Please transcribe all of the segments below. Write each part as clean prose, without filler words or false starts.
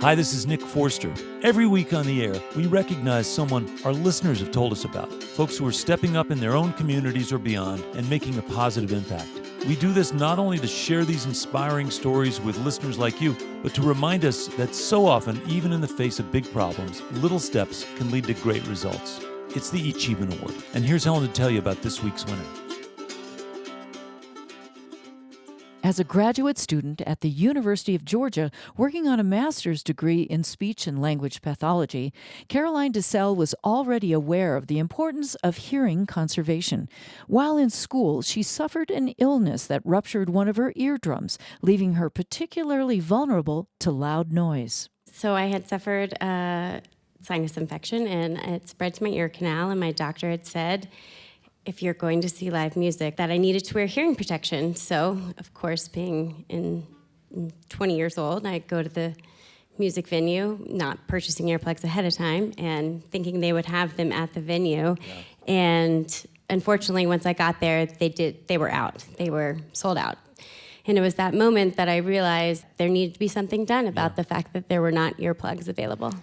Hi, this is Nick Forster. Every week on the air, we recognize someone our listeners have told us about, folks who are stepping up in their own communities or beyond and making a positive impact. We do this not only to share these inspiring stories with listeners like you, but to remind us that so often, even in the face of big problems, little steps can lead to great results. It's the eChievement Award, and here's Helen to tell you about this week's winner. As a graduate student at the University of Georgia working on a master's degree in speech and language pathology, Caroline DeCelles was already aware of the importance of hearing conservation. While in school, she suffered an illness that ruptured one of her eardrums, leaving her particularly vulnerable to loud noise. So I had suffered a sinus infection, and it spread to my ear canal, and my doctor had said, if you're going to see live music, that I needed to wear hearing protection. So, of course, being 20 years old, I go to the music venue, not purchasing earplugs ahead of time, and thinking they would have them at the venue. Yeah. And unfortunately, once I got there, they were out. They were sold out. And it was that moment that I realized there needed to be something done about the fact that there were not earplugs available.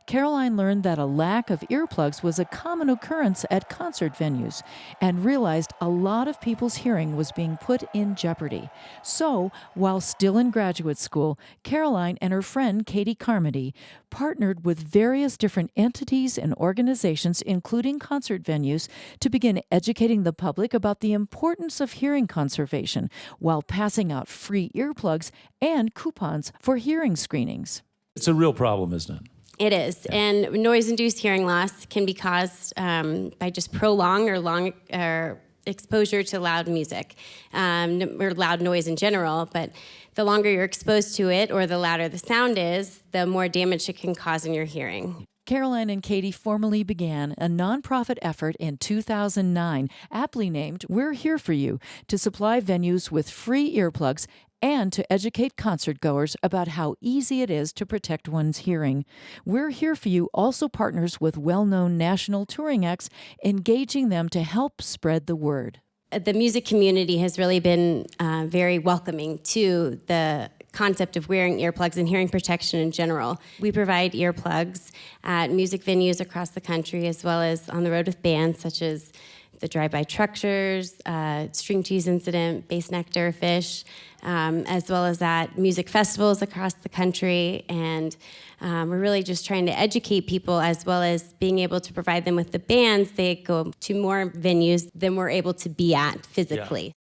Caroline learned that a lack of earplugs was a common occurrence at concert venues and realized a lot of people's hearing was being put in jeopardy. So, while still in graduate school, Caroline and her friend Katie Carmody partnered with various different entities and organizations, including concert venues, to begin educating the public about the importance of hearing conservation while passing out free earplugs and coupons for hearing screenings. It's a real problem, isn't it? It is, and noise-induced hearing loss can be caused by just prolonged or long exposure to loud music, or loud noise in general, but the longer you're exposed to it or the louder the sound is, the more damage it can cause in your hearing. Caroline and Katie formally began a nonprofit effort in 2009, aptly named We're Here For You, to supply venues with free earplugs and to educate concertgoers about how easy it is to protect one's hearing. We're Here For You also partners with well-known national touring acts, engaging them to help spread the word. The music community has really been very welcoming to the concept of wearing earplugs and hearing protection in general. We provide earplugs at music venues across the country, as well as on the road with bands such as the Drive-By Truckers, String Cheese Incident, Bass Nectar Fish, as well as at music festivals across the country. And we're really just trying to educate people, as well as being able to provide them with the bands. They go to more venues than we're able to be at physically. Yeah.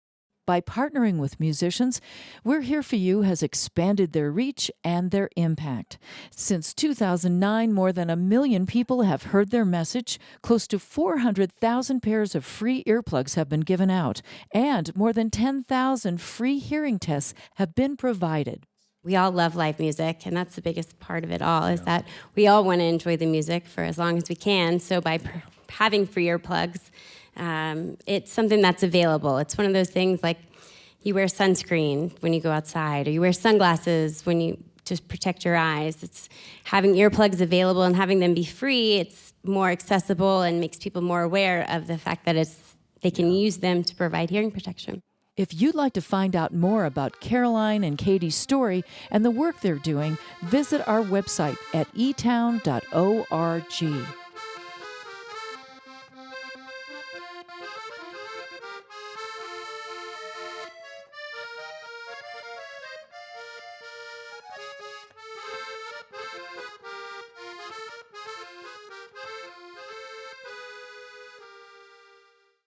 By partnering with musicians, We're Here For You has expanded their reach and their impact. Since 2009, more than 1 million people have heard their message, close to 400,000 pairs of free earplugs have been given out, and more than 10,000 free hearing tests have been provided. We all love live music, and that's the biggest part of it all, is that we all want to enjoy the music for as long as we can. So by having free earplugs, it's something that's available. It's one of those things like you wear sunscreen when you go outside, or you wear sunglasses when you to protect your eyes. It's having earplugs available and having them be free. It's more accessible and makes people more aware of the fact that they can use them to provide hearing protection. If you'd like to find out more about Caroline and Katie's story and the work they're doing, visit our website at eTown.org.